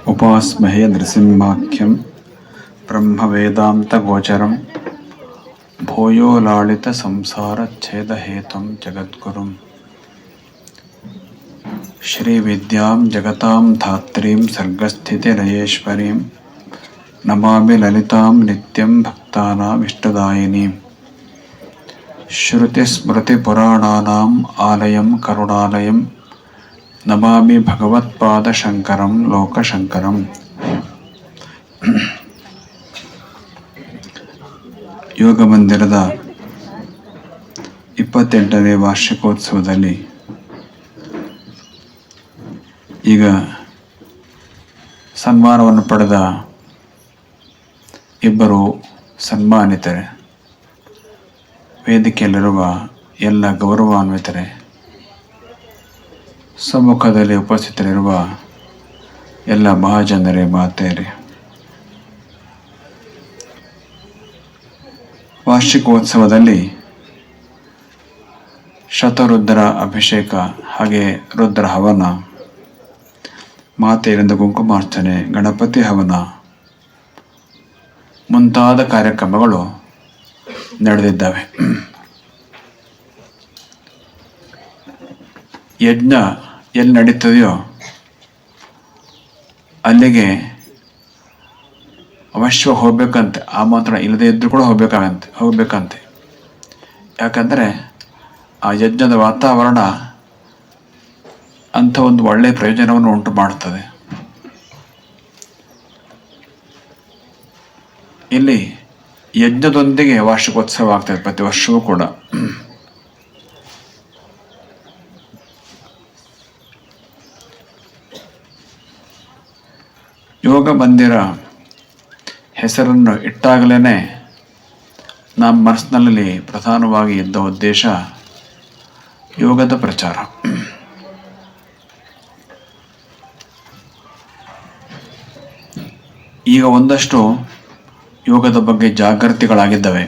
उपास्महे नृसिंहाख्यं ब्रह्मवेदान्तगोचरं भूयो लालितसंसारच्छेदहेतुं जगद्गुरुं श्रीविद्यां जगतां धात्रीं सर्गस्थितिलयेश्वरीं नमामि ललितां नित्यं भक्तानामिष्टदायिनीं श्रुतिस्मृतिपुराणानाम् आलयं करुणालयं नमामि भगवत्पादशङ्करं लोकशङ्करं। ಯೋಗ ಮಂದಿರದ 28ನೇ ವಾರ್ಷಿಕೋತ್ಸವದಲ್ಲಿ ಈಗ ಸನ್ಮಾನವನ್ನು ಪಡೆದ ಇಬ್ಬರು ಸನ್ಮಾನಿತರೆ, ವೇದಿಕೆಯಲ್ಲಿರುವ ಎಲ್ಲ ಗೌರವಾನ್ವಿತರೆ, ಸಮ್ಮುಖದಲ್ಲಿ ಉಪಸ್ಥಿತರಿರುವ ಎಲ್ಲ ಮಹಾಜನರೇ, ಮಾತೆಯರೇ, ವಾರ್ಷಿಕೋತ್ಸವದಲ್ಲಿ ಶತರುದ್ರ ಅಭಿಷೇಕ, ಹಾಗೆ ರುದ್ರ ಹವನ, ಮಾತೆಯರಿಂದ ಕುಂಕುಮಾರ್ಚನೆ, ಗಣಪತಿ ಹವನ ಮುಂತಾದ ಕಾರ್ಯಕ್ರಮಗಳು ನಡೆದಿದ್ದಾವೆ. ಯಜ್ಞ ಎಲ್ಲಿ ನಡೀತದೆಯೋ ಅಲ್ಲಿಗೆ ಅವಶ್ಯ ಹೋಗ್ಬೇಕಂತೆ. ಆಮಂತ್ರಣ ಇಲ್ಲದೆ ಇದ್ದರೂ ಕೂಡ ಹೋಗ್ಬೇಕಂತೆ. ಯಾಕಂದರೆ ಆ ಯಜ್ಞದ ವಾತಾವರಣ ಅಂಥ ಒಂದು ಒಳ್ಳೆಯ ಪ್ರಯೋಜನವನ್ನು ಉಂಟು ಮಾಡುತ್ತದೆ. ಇಲ್ಲಿ ಯಜ್ಞದೊಂದಿಗೆ ವಾರ್ಷಿಕೋತ್ಸವ ಆಗ್ತದೆ ಪ್ರತಿ ವರ್ಷವೂ ಕೂಡ. ಯೋಗ ಮಂದಿರ ಹೆಸರನ್ನು ಇಟ್ಟಾಗಲೇ ನಮ್ಮ ಮನಸ್ಸಿನಲ್ಲಿ ಪ್ರಧಾನವಾಗಿ ಇದ್ದ ಉದ್ದೇಶ ಯೋಗದ ಪ್ರಚಾರ. ಈಗ ಒಂದಷ್ಟು ಯೋಗದ ಬಗ್ಗೆ ಜಾಗೃತಿಗಳಾಗಿದ್ದಾವೆ.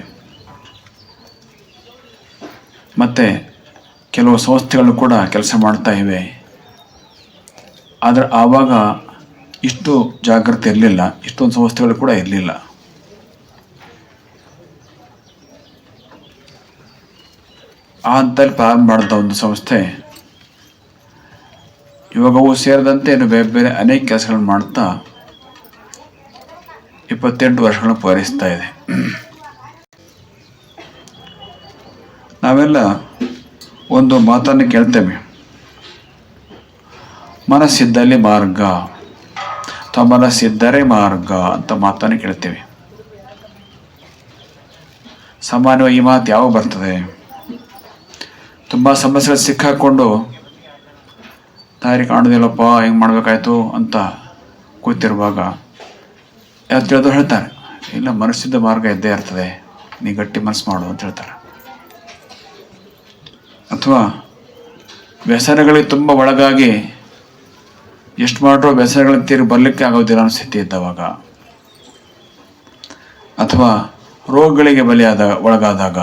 ಮತ್ತು ಕೆಲವು ಸಂಸ್ಥೆಗಳು ಕೂಡ ಕೆಲಸ ಮಾಡ್ತಾ ಇವೆ. ಆದರೆ ಆವಾಗ ಇಷ್ಟು ಜಾಗೃತಿ ಇರಲಿಲ್ಲ, ಇಷ್ಟೊಂದು ಸಂಸ್ಥೆಗಳು ಕೂಡ ಇರಲಿಲ್ಲ. ಆ ಹಂತದಲ್ಲಿ ಪ್ರಾರಂಭ ಮಾಡಿದ ಒಂದು ಸಂಸ್ಥೆ ಯೋಗವು ಸೇರಿದಂತೆ ಇನ್ನು ಬೇರೆ ಬೇರೆ ಅನೇಕ ಕೆಲಸಗಳನ್ನು ಮಾಡ್ತಾ 28 ವರ್ಷಗಳನ್ನು ಪೂರೈಸ್ತಾ ಇದೆ. ನಾವೆಲ್ಲ ಒಂದು ಮಾತನ್ನು ಕೇಳ್ತೇವೆ, ಮನಸ್ಸಿದ್ದಲ್ಲಿ ಮಾರ್ಗ ಅಥವಾ ಮನಸ್ಸಿದ್ದರೆ ಮಾರ್ಗ ಅಂತ ಮಾತನ್ನು ಕೇಳ್ತೇವೆ. ಸಾಮಾನ್ಯವಾಗಿ ಈ ಮಾತು ಯಾವಾಗ ಬರ್ತದೆ? ತುಂಬ ಸಮಸ್ಯೆಗಳು ಸಿಕ್ಕಾಕೊಂಡು ದಾರಿ ಕಾಣೋದಿಲ್ಲಪ್ಪ, ಹೆಂಗೆ ಮಾಡಬೇಕಾಯ್ತು ಅಂತ ಕೂತಿರುವಾಗ ಯಾರು ತಿಳಿದ್ರು ಹೇಳ್ತಾರೆ, ಇಲ್ಲ ಮನಸ್ಸಿದ್ದ ಮಾರ್ಗ ಇದ್ದೇ ಇರ್ತದೆ, ನೀ ಗಟ್ಟಿ ಮನಸ್ಸು ಮಾಡು ಅಂತ ಹೇಳ್ತಾರೆ. ಅಥವಾ ವ್ಯಸನಗಳಿಗೆ ತುಂಬ ಒಳಗಾಗಿ ಎಷ್ಟು ಮಾಡ್ರೂ ವ್ಯಸನಗಳಿಗೆ ತೀರಿ ಬರಲಿಕ್ಕೆ ಆಗೋದಿಲ್ಲ ಅನ್ನೋ ಸ್ಥಿತಿ ಇದ್ದವಾಗ, ಅಥವಾ ರೋಗಗಳಿಗೆ ಒಳಗಾದಾಗ,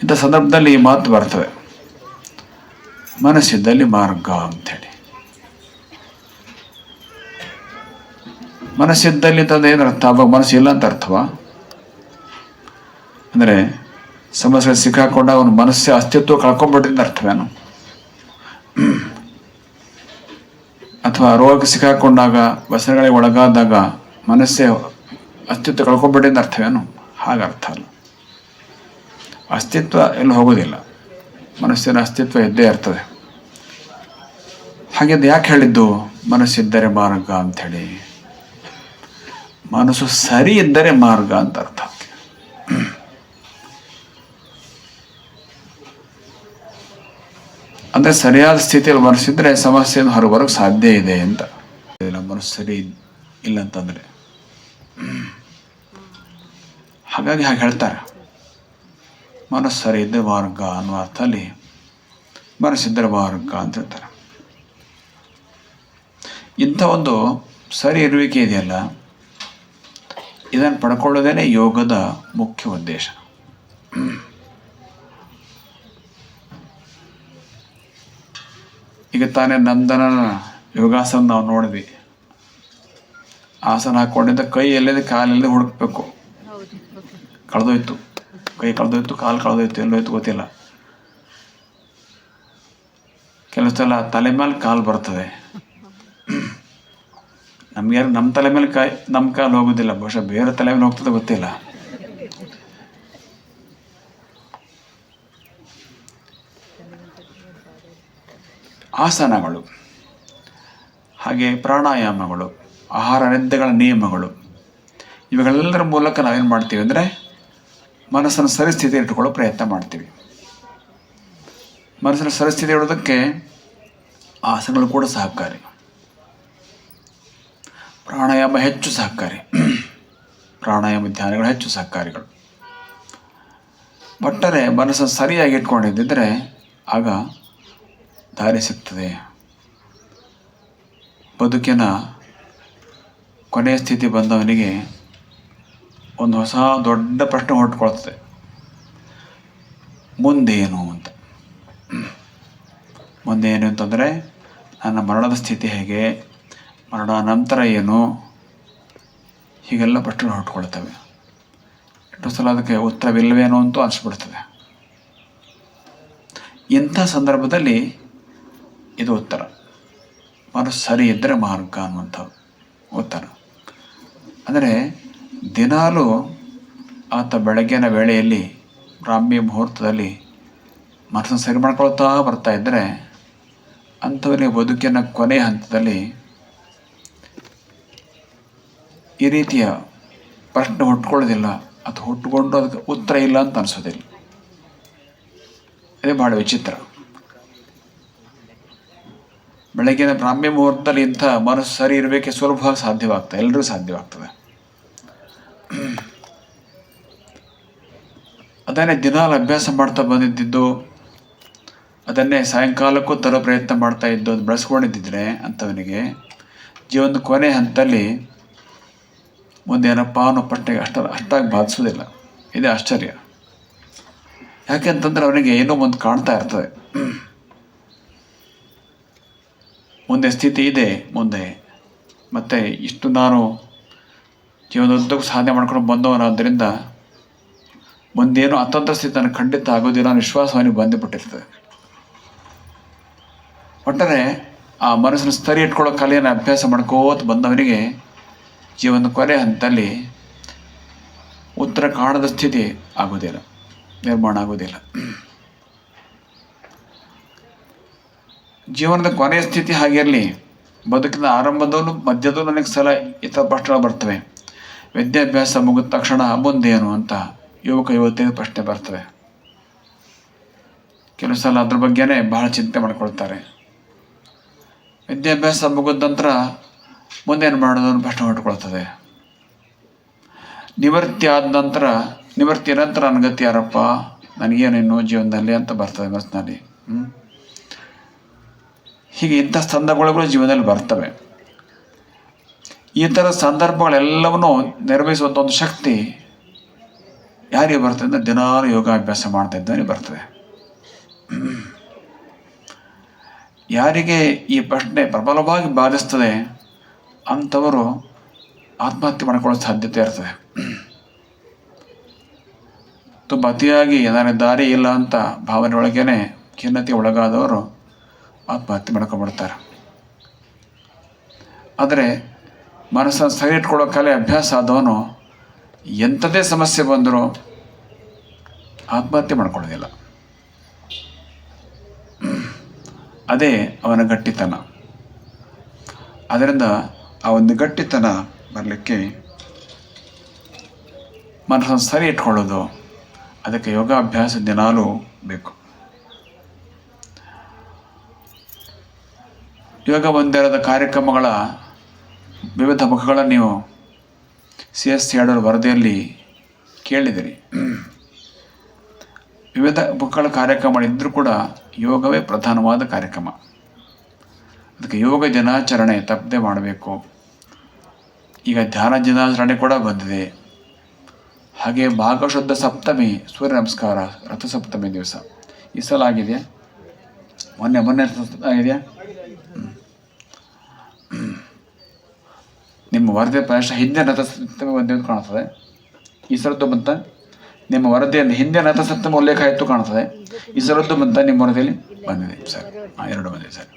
ಇಂಥ ಸಂದರ್ಭದಲ್ಲಿ ಈ ಮಾತು ಬರ್ತವೆ, ಮನಸ್ಸಿದ್ದಲ್ಲಿ ಮಾರ್ಗ ಅಂಥೇಳಿ. ಮನಸ್ಸಿದ್ದಲ್ಲಿ ಅಂತಂದ್ರೆ ಏನು ಅರ್ಥ? ಆವಾಗ ಮನಸ್ಸು ಇಲ್ಲ ಅಂತ ಅರ್ಥವಾ? ಅಂದರೆ ಸಮಸ್ಯೆ ಸಿಕ್ಕಾಕೊಂಡಾಗ ಅವನು ಮನಸ್ಸೇ ಅಸ್ತಿತ್ವ ಕಳ್ಕೊಂಡ್ಬಿಟ್ಟಿದ್ದ ಅರ್ಥವೇನು? ಅಥವಾ ರೋಗಕ್ಕೆ ಸಿಕ್ಕಾಕೊಂಡಾಗ, ವ್ಯಸನಗಳಿಗೆ ಒಳಗಾದಾಗ ಮನಸ್ಸೇ ಅಸ್ತಿತ್ವ ಕಳ್ಕೊಂಡ್ಬಿಟ್ಟಿದ್ದ ಅರ್ಥವೇನು? ಹಾಗೆ ಅರ್ಥ ಅಲ್ಲ. ಅಸ್ತಿತ್ವ ಎಲ್ಲೂ ಹೋಗೋದಿಲ್ಲ, ಮನಸ್ಸಿನ ಅಸ್ತಿತ್ವ ಇದ್ದೇ ಇರ್ತದೆ. ಹಾಗೆ ಯಾಕೆ ಹೇಳಿದ್ದು ಮನಸ್ಸಿದ್ದರೆ ಮಾರ್ಗ ಅಂಥೇಳಿ? ಮನಸ್ಸು ಸರಿ ಇದ್ದರೆ ಮಾರ್ಗ ಅಂತ ಅರ್ಥ. ಅಂದರೆ ಸರಿಯಾದ ಸ್ಥಿತಿಯಲ್ಲಿ ಮನಸ್ಸಿದ್ರೆ ಸಮಸ್ಯೆಯನ್ನು ಹೊರಬರೋಕ್ಕೆ ಸಾಧ್ಯ ಇದೆ ಅಂತ. ಮನಸ್ಸು ಸರಿ ಇಲ್ಲ ಅಂತಂದರೆ ಹಾಗಾಗಿ ಹಾಗೆ ಹೇಳ್ತಾರೆ, ಮನಸ್ಸು ಸರಿ ಇದ್ದರೆ ಮಾರ್ಗ ಅನ್ನುವ ಅರ್ಥದಲ್ಲಿ ಮನಸ್ಸಿದ್ದರೆ ಮಾರ್ಗ ಅಂತ ಹೇಳ್ತಾರೆ. ಇಂಥ ಒಂದು ಸರಿ ಇರುವಿಕೆ ಇದೆಯಲ್ಲ, ಇದನ್ನು ಪಡ್ಕೊಳ್ಳೋದೇ ಯೋಗದ ಮುಖ್ಯ ಉದ್ದೇಶ. ಈಗ ತಾನೇ ನಂದನ ಯೋಗಾಸನ ನಾವು ನೋಡಿದ್ವಿ. ಆಸನ ಹಾಕ್ಕೊಂಡಿದ್ದ ಕೈ ಎಲ್ಲಿದೆ ಕಾಲೆಲ್ಲದೆ ಹುಡುಕ್ಬೇಕು. ಕಳೆದೋಯ್ತು, ಕೈ ಕಳೆದೋಯ್ತು, ಕಾಲು ಕಳೆದೋಯ್ತು, ಎಲ್ಲೋಯ್ತು ಗೊತ್ತಿಲ್ಲ. ಕೆಲವು ಸಲ ತಲೆ ಮೇಲೆ ಕಾಲು ಬರ್ತದೆ. ನಮ್ಗೆ ನಮ್ಮ ತಲೆ ಮೇಲೆ ನಮ್ಮ ಕಾಲು ಹೋಗೋದಿಲ್ಲ, ಬಹುಶಃ ಬೇರೆ ತಲೆ ಮೇಲೆ ಹೋಗ್ತದೆ ಗೊತ್ತಿಲ್ಲ. ಆಸನಗಳು, ಹಾಗೆ ಪ್ರಾಣಾಯಾಮಗಳು, ಆಹಾರ ನಿದ್ದೆಗಳ ನಿಯಮಗಳು, ಇವುಗಳೆಲ್ಲರ ಮೂಲಕ ನಾವೇನು ಮಾಡ್ತೀವಿ ಅಂದರೆ ಮನಸ್ಸನ್ನು ಸರಿಸ್ಥಿತಿ ಇಟ್ಟುಕೊಳ್ಳೋ ಪ್ರಯತ್ನ ಮಾಡ್ತೀವಿ. ಮನಸ್ಸನ್ನು ಸರಿಸ್ಥಿತಿ ಇಡೋದಕ್ಕೆ ಆಸನಗಳು ಕೂಡ ಸಹಕಾರಿ, ಪ್ರಾಣಾಯಾಮ ಹೆಚ್ಚು ಸಹಕಾರಿ, ಪ್ರಾಣಾಯಾಮ ಧ್ಯಾನಗಳು ಹೆಚ್ಚು ಸಹಕಾರಿಗಳು. ಒಟ್ಟಾರೆ ಮನಸ್ಸನ್ನು ಸರಿಯಾಗಿ ಇಟ್ಕೊಂಡಿದ್ದರೆ ಆಗ ದಾರಿ ಸಿಗ್ತದೆ. ಬದುಕಿನ ಕೊನೆಯ ಸ್ಥಿತಿ ಬಂದವನಿಗೆ ಒಂದು ಹೊಸ ದೊಡ್ಡ ಪ್ರಶ್ನೆ ಹೊರಟ್ಕೊಳ್ತದೆ, ಮುಂದೇನು ಅಂತ. ಮುಂದೇನು ಅಂತಂದರೆ ನನ್ನ ಮರಣದ ಸ್ಥಿತಿ ಹೇಗೆ, ಮರಣ ನಂತರ ಏನು, ಹೀಗೆಲ್ಲ ಪ್ರಶ್ನೆಗಳು ಹೊರಟ್ಕೊಳ್ತವೆ. ಎಷ್ಟು ಸಲ ಅದಕ್ಕೆ ಉತ್ತರವಿಲ್ಲವೇನೋ ಅಂತೂ ಅನಿಸ್ಬಿಡ್ತದೆ. ಇಂಥ ಸಂದರ್ಭದಲ್ಲಿ ಇದು ಉತ್ತರ, ಮನಸ್ಸು ಸರಿ ಇದ್ದರೆ ಮಾರ್ಗ ಅನ್ನುವಂಥ ಉತ್ತರ. ಅಂದರೆ ದಿನಾಲೂ ಆತ ಬೆಳಗ್ಗಿನ ವೇಳೆಯಲ್ಲಿ ಬ್ರಾಹ್ಮಿ ಮುಹೂರ್ತದಲ್ಲಿ ಮನಸ್ಸನ್ನು ಸರಿ ಮಾಡ್ಕೊಳ್ತಾ ಬರ್ತಾ ಇದ್ದರೆ ಅಂಥವರಿಗೆ ಬದುಕಿನ ಕೊನೆಯ ಹಂತದಲ್ಲಿ ಈ ರೀತಿಯ ಪ್ರಶ್ನೆ ಹುಟ್ಕೊಳ್ಳೋದಿಲ್ಲ, ಅದು ಹುಟ್ಟುಕೊಂಡು ಅದಕ್ಕೆ ಉತ್ತರ ಇಲ್ಲ ಅಂತ ಅನಿಸೋದಿಲ್ಲ. ಅದೇ ಭಾಳ ವಿಚಿತ್ರ. ಬೆಳಗ್ಗಿನ ಬ್ರಾಹ್ಮಿ ಮುಹೂರ್ತದಲ್ಲಿ ಇಂಥ ಮನಸ್ಸು ಸರಿ ಇರಬೇಕೆ ಸುಲಭವಾಗಿ ಸಾಧ್ಯವಾಗ್ತದೆ, ಎಲ್ಲರೂ ಸಾಧ್ಯವಾಗ್ತದೆ. ಅದನ್ನೇ ದಿನಾಲು ಅಭ್ಯಾಸ ಮಾಡ್ತಾ ಬಂದಿದ್ದು, ಅದನ್ನೇ ಸಾಯಂಕಾಲಕ್ಕೂ ತರೋ ಪ್ರಯತ್ನ ಮಾಡ್ತಾ ಇದ್ದು, ಅದು ಬೆಳೆಸ್ಕೊಂಡಿದ್ದಿದ್ರೆ ಅಂಥವನಿಗೆ ಜೀವನದ ಕೊನೆ ಹಂತದಲ್ಲಿ ಮುಂದೇನಪ್ಪ ಅನ್ನೋ ಪಟ್ಟಿಗೆ ಅಷ್ಟಾಗಿ ಬಾಧಿಸೋದಿಲ್ಲ. ಇದೇ ಆಶ್ಚರ್ಯ. ಯಾಕೆಂತಂದ್ರೆ ಅವನಿಗೆ ಏನೋ ಒಂದು ಕಾಣ್ತಾ ಇರ್ತದೆ, ಮುಂದೆ ಸ್ಥಿತಿ ಇದೆ ಮುಂದೆ, ಮತ್ತು ಇಷ್ಟು ನಾನು ಜೀವನದುದ್ದಕ್ಕೂ ಸಾಧನೆ ಮಾಡ್ಕೊಂಡು ಬಂದವನಾದ್ದರಿಂದ ಮುಂದೇನು ಅತಂತ್ರ ಸ್ಥಿತಿ ನನಗೆ ಖಂಡಿತ ಆಗೋದಿಲ್ಲ ಅನ್ನೋ ವಿಶ್ವಾಸ ಅವನಿಗೆ ಬಂದುಬಿಟ್ಟಿರ್ತದೆ. ಒಟ್ಟಾರೆ ಆ ಮನಸ್ಸನ್ನು ಸರಿ ಇಟ್ಕೊಳ್ಳೋ ಕಲೆಯನ್ನು ಅಭ್ಯಾಸ ಮಾಡ್ಕೋತ ಬಂದವನಿಗೆ ಜೀವನದ ಕೊನೆ ಹಂತದಲ್ಲಿ ಉತ್ತರ ಕಾಣದ ಸ್ಥಿತಿ ಆಗೋದಿಲ್ಲ, ನಿರ್ಮಾಣ ಆಗೋದಿಲ್ಲ. ಜೀವನದ ಕೊನೆಯ ಸ್ಥಿತಿ ಹಾಗಿರಲಿ, ಬದುಕಿನ ಆರಂಭದಲ್ಲೂ ಮಧ್ಯದಲ್ಲೂ ನನಗೆ ಸಲ ಇತರ ಪ್ರಶ್ನೆಗಳು ಬರ್ತವೆ. ವಿದ್ಯಾಭ್ಯಾಸ ಮುಗಿದ ತಕ್ಷಣ ಮುಂದೇನು ಅಂತ ಯುವಕ ಯುವತಿಯ ಪ್ರಶ್ನೆ ಬರ್ತವೆ. ಕೆಲವು ಸಲ ಅದ್ರ ಬಗ್ಗೆನೇ ಬಹಳ ಚಿಂತೆ ಮಾಡ್ಕೊಳ್ತಾರೆ. ವಿದ್ಯಾಭ್ಯಾಸ ಮುಗಿದ ನಂತರ ಮುಂದೇನು ಮಾಡೋದು ಅನ್ನೋ ಪ್ರಶ್ನೆ ಹೊಟ್ಕೊಳ್ತದೆ. ನಿವೃತ್ತಿ ಆದ ನಂತರ, ನಿವೃತ್ತಿ ನಂತರ ನನ್ನ ಗತಿ ಯಾರಪ್ಪ, ನನಗೇನೇನು ಜೀವನದಲ್ಲಿ ಅಂತ ಬರ್ತದೆ ಮನಸ್ಸಿನಲ್ಲಿ. ಹೀಗೆ ಇಂಥ ಸಂದರ್ಭಗಳು ಜೀವನದಲ್ಲಿ ಬರ್ತವೆ. ಈ ಥರ ಸಂದರ್ಭಗಳೆಲ್ಲವನ್ನೂ ನಿರ್ವಹಿಸುವಂಥ ಒಂದು ಶಕ್ತಿ ಯಾರಿಗೆ ಬರ್ತದೆ ಅಂದರೆ ದಿನಾಲು ಯೋಗಾಭ್ಯಾಸ ಮಾಡ್ತಾ ಇದ್ದವನಿಗೆ ಬರ್ತದೆ. ಯಾರಿಗೆ ಈ ಪ್ರಶ್ನೆ ಪ್ರಬಲವಾಗಿ ಬಾಧಿಸ್ತದೆ ಅಂಥವರು ಆತ್ಮಹತ್ಯೆ ಮಾಡ್ಕೊಳ್ಳೋ ಸಾಧ್ಯತೆ ಇರ್ತದೆ. ತುಂಬ ಅತಿಯಾಗಿ ನನಗೆ ದಾರಿ ಇಲ್ಲ ಅಂತ ಭಾವನೆ ಒಳಗೇನೆ ಖಿನ್ನತೆ ಒಳಗಾದವರು ಆತ್ಮಹತ್ಯೆ ಮಾಡ್ಕೊಂಡ್ಬಿಡ್ತಾರೆ. ಆದರೆ ಮನಸ್ಸನ್ನು ಸರಿ ಇಟ್ಕೊಳ್ಳೋ ಕಲೆ ಅಭ್ಯಾಸ ಆದವನು ಎಂಥದೇ ಸಮಸ್ಯೆ ಬಂದರೂ ಆತ್ಮಹತ್ಯೆ ಮಾಡ್ಕೊಳ್ಳೋದಿಲ್ಲ. ಅದೇ ಅವನ ಗಟ್ಟಿತನ. ಅದರಿಂದ ಆ ಒಂದು ಗಟ್ಟಿತನ ಬರಲಿಕ್ಕೆ ಮನಸ್ಸನ್ನು ಸರಿ ಇಟ್ಕೊಳ್ಳೋದು, ಅದಕ್ಕೆ ಯೋಗಾಭ್ಯಾಸ ದಿನಾಲೂ ಬೇಕು. ಯೋಗ ಮಂದಿರದ ಕಾರ್ಯಕ್ರಮಗಳ ವಿವಿಧ ಮುಖಗಳನ್ನು ನೀವು CSC ಆಡೋರ ವರದಿಯಲ್ಲಿ ಕೇಳಿದಿರಿ. ವಿವಿಧ ಮುಖಗಳ ಕಾರ್ಯಕ್ರಮಗಳಿದ್ದರೂ ಕೂಡ ಯೋಗವೇ ಪ್ರಧಾನವಾದ ಕಾರ್ಯಕ್ರಮ. ಅದಕ್ಕೆ ಯೋಗ ದಿನಾಚರಣೆ ತಪ್ಪದೆ ಮಾಡಬೇಕು. ಈಗ ಧ್ಯಾನ ದಿನಾಚರಣೆ ಕೂಡ ಬಂದಿದೆ. ಹಾಗೆ ಭಾಗಶುದ್ಧ ಸಪ್ತಮಿ, ಸೂರ್ಯ ನಮಸ್ಕಾರ, ರಥಸಪ್ತಮಿ ದಿವಸ ಈ ಸಲ ಆಗಿದೆಯಾ? ಮೊನ್ನೆ ಆಗಿದೆಯಾ? ನಿಮ್ಮ ವರದಿ ಪ್ರಾಯಶಃ ಹಿಂದಿನ ರಥಸಪ್ತಮಿ ಬಂದಿದ್ದು ಕಾಣ್ತದೆ. ಈ ಸರದ್ದು ಬಂತ ನಿಮ್ಮ ವರದಿಯಲ್ಲಿ ಹಿಂದಿನ ರಥಸಪ್ತಮಿ ಉಲ್ಲೇಖ ಆಯಿತು ಕಾಣ್ತದೆ. ಈ ಸರದ್ದು ಬಂತ ನಿಮ್ಮ ವರದಿಯಲ್ಲಿ ಬಂದಿದೆ ಸರ್. ಎರಡು ಬಂದಿದೆ ಸರ್.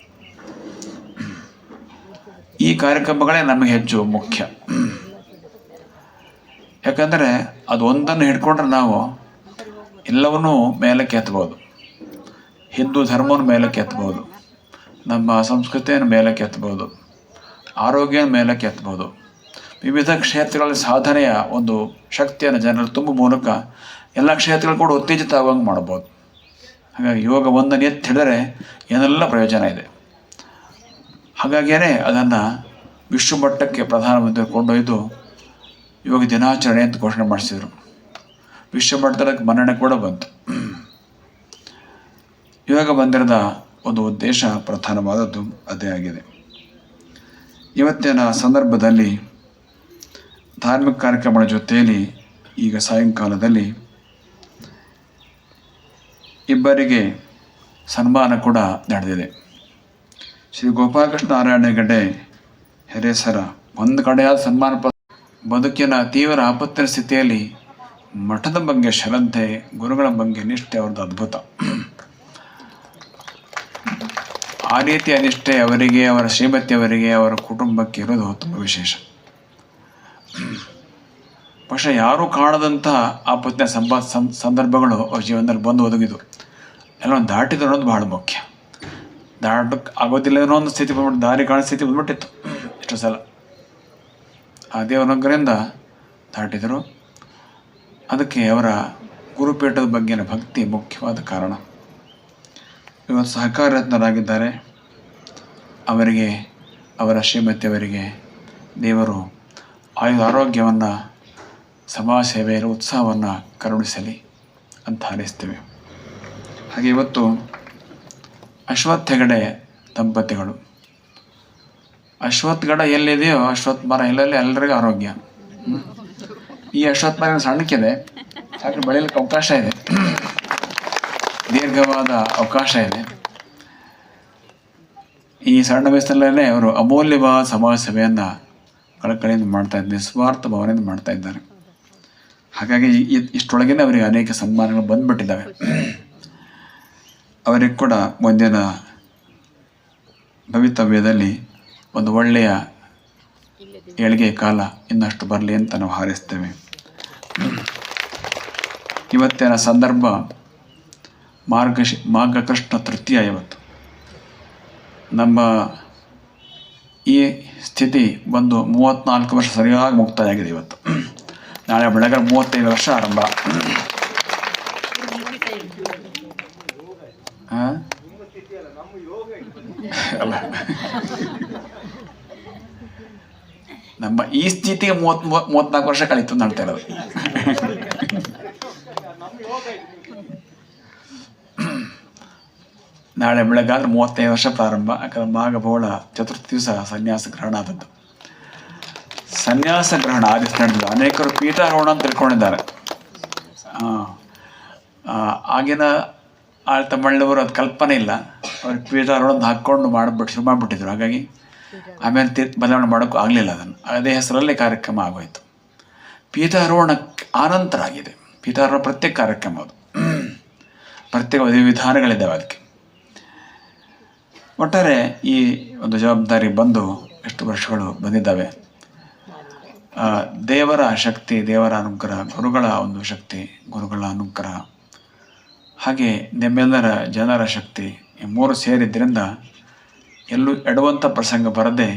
ಈ ಕಾರ್ಯಕ್ರಮಗಳೇ ನಮಗೆ ಹೆಚ್ಚು ಮುಖ್ಯ. ಯಾಕಂದರೆ ಅದು ಒಂದನ್ನು ಹಿಡ್ಕೊಂಡ್ರೆ ನಾವು ಎಲ್ಲವನ್ನೂ ಮೇಲಕ್ಕೆ ಎತ್ತಬಹುದು. ಹಿಂದೂ ಧರ್ಮವನ್ನು ಮೇಲಕ್ಕೆ ಎತ್ತಬಹುದು, ನಮ್ಮ ಸಂಸ್ಕೃತಿಯನ್ನು ಮೇಲಕ್ಕೆ ಎತ್ತಬಹುದು, ಆರೋಗ್ಯ ಮೇಲಕ್ಕೆ ಎತ್ತಬಹುದು. ವಿವಿಧ ಕ್ಷೇತ್ರಗಳಲ್ಲಿ ಸಾಧನೆಯ ಒಂದು ಶಕ್ತಿಯನ್ನು ಜನರು ತುಂಬುವ ಮೂಲಕ ಎಲ್ಲ ಕ್ಷೇತ್ರಗಳು ಕೂಡ ಉತ್ತೇಜಿತ ಆಗುವಂಗೆ ಮಾಡ್ಬೋದು. ಹಾಗಾಗಿ ಯೋಗ ಒಂದನ್ನು ಎತ್ತಿ ಹಿಡಿದರೆ ಏನೆಲ್ಲ ಪ್ರಯೋಜನ ಇದೆ. ಹಾಗಾಗಿಯೇ ಅದನ್ನು ವಿಶ್ವಮಟ್ಟಕ್ಕೆ ಪ್ರಧಾನಮಂತ್ರಿ ಕೊಂಡೊಯ್ದು ಯೋಗ ದಿನಾಚರಣೆ ಅಂತ ಘೋಷಣೆ ಮಾಡಿಸಿದರು. ವಿಶ್ವಮಟ್ಟದ ಮನ್ನಣೆ ಕೂಡ ಬಂತು. ಯೋಗ ಮಂದಿರದ ಒಂದು ಉದ್ದೇಶ ಪ್ರಧಾನವಾದದ್ದು ಅದೇ ಆಗಿದೆ. ಇವತ್ತಿನ ಸಂದರ್ಭದಲ್ಲಿ ಧಾರ್ಮಿಕ ಕಾರ್ಯಕ್ರಮಗಳ ಜೊತೆಯಲ್ಲಿ ಈಗ ಸಾಯಂಕಾಲದಲ್ಲಿ ಇಬ್ಬರಿಗೆ ಸನ್ಮಾನ ಕೂಡ ನಡೆದಿದೆ. ಶ್ರೀ ಗೋಪಾಲಕೃಷ್ಣ ನಾರಾಯಣ ಹೆಗಡೆ ಹೆರೇಸರ ಒಂದು ಕಡೆಯಾದ ಸನ್ಮಾನ ಬದುಕಿನ ತೀವ್ರ ಆಪತ್ತಿನ ಸ್ಥಿತಿಯಲ್ಲಿ ಮಠದ ಬಗ್ಗೆ ಶ್ರದ್ಧೆ, ಗುರುಗಳ ಬಗ್ಗೆ ನಿಷ್ಠೆ ಅವ್ರದ್ದು ಅದ್ಭುತ. ಆ ರೀತಿಯ ನಿಷ್ಠೆ ಅವರಿಗೆ, ಅವರ ಶ್ರೀಮತಿಯವರಿಗೆ, ಅವರ ಕುಟುಂಬಕ್ಕೆ ಇರೋದು ತುಂಬ ವಿಶೇಷ. ಬಹುಶಃ ಯಾರೂ ಕಾಣದಂಥ ಆಪತ್ತಿನ ಸಂದರ್ಭಗಳು ಅವ್ರ ಜೀವನದಲ್ಲಿ ಬಂದು ಒದಗಿದು ಎಲ್ಲ ದಾಟಿದ್ರು ಅನ್ನೋದು ಬಹಳ ಮುಖ್ಯ. ದಾಟಕ್ಕೆ ಆಗೋದಿಲ್ಲ ಅನ್ನೋ ಒಂದು ಸ್ಥಿತಿ ಬಂದ್ಬಿಟ್ಟು, ದಾರಿ ಕಾಣೋ ಸ್ಥಿತಿ ಬಂದ್ಬಿಟ್ಟಿತ್ತು ಎಷ್ಟೋ ಸಲ. ಆ ದೇವರನುಗ್ರಹದಿಂದ ದಾಟಿದರು. ಅದಕ್ಕೆ ಅವರ ಗುರುಪೀಠದ ಬಗ್ಗೆನ ಭಕ್ತಿ ಮುಖ್ಯವಾದ ಕಾರಣ. ಇವತ್ತು ಸಹಕಾರರತ್ನರಾಗಿದ್ದಾರೆ. ಅವರಿಗೆ, ಅವರ ಶ್ರೀಮತಿಯವರಿಗೆ ದೇವರು ಆರೋಗ್ಯವನ್ನು, ಸಮಾಜ ಸೇವೆಯ ಉತ್ಸಾಹವನ್ನು ಕರುಣಿಸಲಿ ಅಂತ ಹಾರೈಸ್ತೇವೆ. ಹಾಗೆ ಇವತ್ತು ಅಶ್ವತ್ಥ ಹೆಗಡೆ ದಂಪತಿಗಳು. ಅಶ್ವತ್ಥ ಗಿಡ ಎಲ್ಲಿದೆಯೋ ಅಶ್ವತ್ಥ ಮರ ಎಲ್ಲೆಲ್ಲಿ ಎಲ್ಲರಿಗೂ ಆರೋಗ್ಯ. ಈ ಅಶ್ವತ್ಥ ಮರ ಸಣ್ಣಕ್ಕಿದೆ, ಯಾಕಂದ್ರೆ ಬೆಳೆಯಲಿಕ್ಕೆ ಅವಕಾಶ ಇದೆ, ದೀರ್ಘವಾದ ಅವಕಾಶ ಇದೆ. ಈ ಸಣ್ಣ ವಯಸ್ಸಿನಲ್ಲೇ ಅವರು ಅಮೂಲ್ಯವಾದ ಸಮಾಜ ಸೇವೆಯನ್ನು ಕಳಕಳಿಯಿಂದ ಮಾಡ್ತಾ ಇದ್ದಾರೆ, ನಿಸ್ವಾರ್ಥ ಭಾವನೆಯಿಂದ ಮಾಡ್ತಾ ಇದ್ದಾರೆ. ಹಾಗಾಗಿ ಇಷ್ಟೊಳಗಿನ ಅವರಿಗೆ ಅನೇಕ ಸನ್ಮಾನಗಳು ಬಂದ್ಬಿಟ್ಟಿದ್ದಾವೆ. ಅವರಿಗೆ ಕೂಡ ಮುಂದಿನ ಭವಿತವ್ಯದಲ್ಲಿ ಒಂದು ಒಳ್ಳೆಯ ಏಳಿಗೆ ಕಾಲ ಇನ್ನಷ್ಟು ಬರಲಿ ಅಂತ ನಾವು ಹಾರೈಸ್ತೇವೆ. ಇವತ್ತಿನ ಸಂದರ್ಭ ಮಾರ್ಗಕೃಷ್ಣ ತೃತೀಯ. ಇವತ್ತು ನಮ್ಮ ಈ ಸ್ಥಿತಿ ಬಂದು 34 ವರ್ಷ ಸರಿಯಾಗಿ ಮುಕ್ತಾಯ ಆಗಿದೆ. ಇವತ್ತು ನಾಳೆ ಬೆಳಗ್ಗೆ 35 ವರ್ಷ ಆರಂಭ. ನಮ್ಮ ಈ ಸ್ಥಿತಿಗೆ 34 ವರ್ಷ ಕಳೀತು ಅಂತ ಹೇಳ್ತಾ ಇರೋದು. ನಾಳೆ ಬೆಳಗಾದ್ರೆ 35 ವರ್ಷ ಪ್ರಾರಂಭ. ಯಾಕಂದ್ರೆ ಮಾಘ ಚತುರ್ಥಿ ದಿವಸ ಸನ್ಯಾಸ ಗ್ರಹಣ ಆದದ್ದು. ಸನ್ಯಾಸ ಗ್ರಹಣ ಆ ದಿವಸ ನಡೆದಿದ್ದು. ಅನೇಕರು ಪೀಠಾರೋಹಣ ಅಂತ ತಿಳ್ಕೊಂಡಿದ್ದಾರೆ. ಆಗಿನ ಆಳ್ತ ಮಳ್ಳವರು ಅದು ಕಲ್ಪನೆ ಇಲ್ಲ. ಅವ್ರಿಗೆ ಪೀಠಾರೋಹಣ ಹಾಕ್ಕೊಂಡು ಶುರು ಮಾಡಿಬಿಟ್ಟಿದ್ರು. ಹಾಗಾಗಿ ಆಮೇಲೆ ಬದಲಾವಣೆ ಮಾಡೋಕ್ಕೂ ಆಗಲಿಲ್ಲ. ಅದನ್ನು ಅದೇ ಹೆಸರಲ್ಲಿ ಕಾರ್ಯಕ್ರಮ ಆಗೋಯ್ತು. ಪೀಠಾರೋಹಣ ಆನಂತರ ಆಗಿದೆ. ಪೀಠಾರೋಹಣ ಪ್ರತ್ಯೇಕ ಕಾರ್ಯಕ್ರಮ, ಅದು ಪ್ರತ್ಯೇಕ ವಿಧಾನಗಳಿದ್ದಾವೆ. ಅದಕ್ಕೆ ಒಟ್ಟಾರೆ ಈ ಒಂದು ಜವಾಬ್ದಾರಿ ಬಂದು ಎಷ್ಟು ವರ್ಷಗಳು ಬಂದಿದ್ದಾವೆ. ದೇವರ ಶಕ್ತಿ, ದೇವರ ಅನುಗ್ರಹ, ಗುರುಗಳ ಒಂದು ಶಕ್ತಿ, ಗುರುಗಳ ಅನುಗ್ರಹ, ಹಾಗೆ ನಿಮ್ಮೆಲ್ಲರ ಜನರ ಶಕ್ತಿ, ಈ ಮೂರು ಸೇರಿದ್ದರಿಂದ ಎಲ್ಲೂ ಎಡುವಂಥ ಪ್ರಸಂಗ ಬರದೆ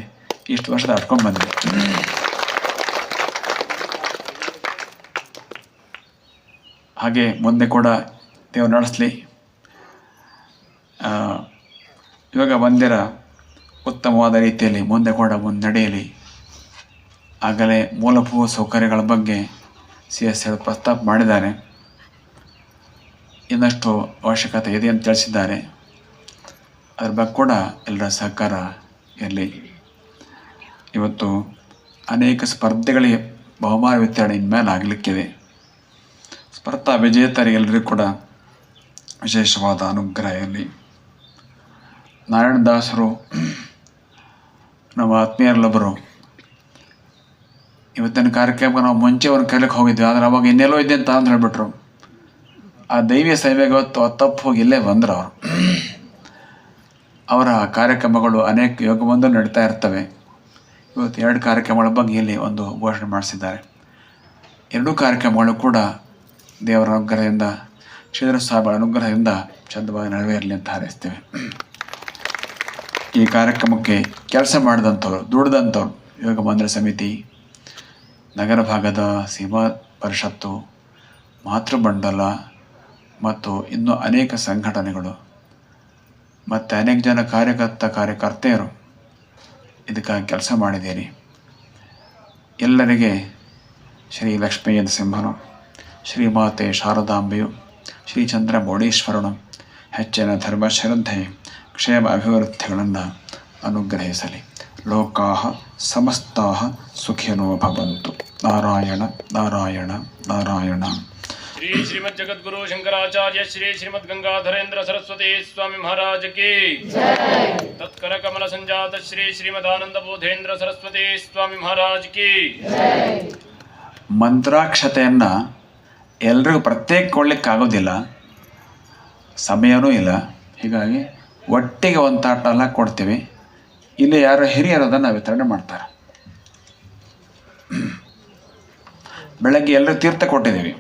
ಇಷ್ಟು ವರ್ಷ ದಾಟ್ಕೊಂಡು ಬಂದಿದೆ. ಹಾಗೆ ಮುಂದೆ ಕೂಡ ದೇವರು ನಡೆಸಲಿ. ಇವಾಗ ಮಂದಿರ ಉತ್ತಮವಾದ ರೀತಿಯಲ್ಲಿ ಮುಂದೆ ಕೂಡ ನಡೆಯಲಿ. ಆಗಲೇ ಮೂಲಭೂತ ಸೌಕರ್ಯಗಳ ಬಗ್ಗೆ CS ಪ್ರಸ್ತಾಪ ಮಾಡಿದ್ದಾರೆ. ಇನ್ನಷ್ಟು ಅವಶ್ಯಕತೆ ಇದೆ ಅಂತ ತಿಳಿಸಿದ್ದಾರೆ. ಅದ್ರ ಬಗ್ಗೆ ಕೂಡ ಎಲ್ಲರ ಸಹಕಾರ ಇರಲಿ. ಇವತ್ತು ಅನೇಕ ಸ್ಪರ್ಧೆಗಳಿಗೆ ಬಹುಮಾನ ವಿತರಣೆ ಇನ್ಮೇಲೆ ಆಗಲಿಕ್ಕಿದೆ. ಸ್ಪರ್ಧಾ ವಿಜೇತರಿಗೆಲ್ಲರಿಗೂ ಕೂಡ ವಿಶೇಷವಾದ ಅನುಗ್ರಹ ಇರಲಿ. ನಾರಾಯಣದಾಸರು ನಮ್ಮ ಆತ್ಮೀಯರಲ್ಲೊಬ್ಬರು ಇವತ್ತಿನ ಕಾರ್ಯಕ್ರಮ ನಾವು ಮುಂಚೆ ಒಂದು ಕೈಲಕ್ಕೆ ಹೋಗಿದ್ವಿ, ಆದರೆ ಅವಾಗ ಇನ್ನೆಲ್ಲೋ ಇದ್ದೆ ಅಂತ ಹೇಳ್ಬಿಟ್ರು. ಆ ದೈವಿಯ ಸೇವೆಗೆ ಹೊತ್ತು ತಪ್ಪು ಹೋಗಿ ಇಲ್ಲೇ ಬಂದರು ಅವರು. ಅವರ ಕಾರ್ಯಕ್ರಮಗಳು ಅನೇಕ ಯೋಗಬಂಧು ನಡೀತಾ ಇರ್ತವೆ. ಇವತ್ತು 2 ಕಾರ್ಯಕ್ರಮಗಳ ಬಗ್ಗೆ ಇಲ್ಲಿ ಒಂದು ಘೋಷಣೆ ಮಾಡಿಸಿದ್ದಾರೆ. 2 ಕಾರ್ಯಕ್ರಮಗಳು ಕೂಡ ದೇವರ ಅನುಗ್ರಹದಿಂದ, ಶ್ರೀಧರ ಸಾಹೇಬರ ಅನುಗ್ರಹದಿಂದ ಚಂದವಾಗಿ ನೆರವೇರಲಿ ಅಂತ ಹಾರೈಸ್ತೇವೆ. ಈ ಕಾರ್ಯಕ್ರಮಕ್ಕೆ ಕೆಲಸ ಮಾಡಿದಂಥವ್ರು, ದುಡಿದಂಥವ್ರು, ಯೋಗ ಮಂದಿರ ಸಮಿತಿ, ನಗರ ಭಾಗದ ಸೀಮಾ ಪರಿಷತ್ತು, ಮಾತೃಮಂಡಲ ಮತ್ತು ಇನ್ನೂ ಅನೇಕ ಸಂಘಟನೆಗಳು ಮತ್ತು ಅನೇಕ ಜನ ಕಾರ್ಯಕರ್ತೆಯರು ಇದಕ್ಕಾಗಿ ಕೆಲಸ ಮಾಡಿದ್ದೀರಿ. ಎಲ್ಲರಿಗೆ ಶ್ರೀ ಲಕ್ಷ್ಮೀ ನರಸಿಂಹನು, ಶ್ರೀಮಾತೆ ಶಾರದಾಂಬೆಯು, ಶ್ರೀ ಚಂದ್ರಮೌಳೀಶ್ವರನು ಹೆಚ್ಚಿನ ಧರ್ಮಶ್ರದ್ಧೆ, ಕ್ಷೇಮ ಅಭಿವೃದ್ಧಿಗಳನ್ನು ಅನುಗ್ರಹಿಸಲಿ. ಲೋಕಾಃ ಸಮಸ್ತಾಃ ಸುಖಿನೋ ಭವಂತು. ನಾರಾಯಣ ನಾರಾಯಣ ನಾರಾಯಣ. ಶ್ರೀ ಶ್ರೀಮದ್ ಜಗದ್ಗುರು ಶಂಕರಾಚಾರ್ಯ ಶ್ರೀ ಶ್ರೀಮದ್ ಗಂಗಾಧರೇಂದ್ರ ಸರಸ್ವತಿ ಸ್ವಾಮಿ ಮಹಾರಾಜ್ ಕಿ ತತ್ಕರ ಕಮಲ ಸಂಜಾತ ಶ್ರೀ ಶ್ರೀಮದಾನಂದ ಬೋಧೇಂದ್ರ ಸರಸ್ವತಿ ಸ್ವಾಮಿ ಮಹಾರಾಜ್ ಕಿ. ಮಂತ್ರಾಕ್ಷತೆಯನ್ನು ಎಲ್ರಿಗೂ ಪ್ರತ್ಯೇಕಗೊಳ್ಳಿಕ್ಕಾಗೋದಿಲ್ಲ, ಸಮಯನೂ ಇಲ್ಲ. ಹೀಗಾಗಿ ಒಟ್ಟಿಗೆ ಒಂದು ತಾಟೆಲ್ಲ ಕೊಡ್ತೀವಿ. ಇಲ್ಲಿ ಯಾರು ಹಿರಿಯರೋದನ್ನು ವಿತರಣೆ ಮಾಡ್ತಾರೆ. ಬೆಳಗ್ಗೆ ಎಲ್ಲರೂ ತೀರ್ಥ ಕೊಟ್ಟಿದ್ದೀವಿ.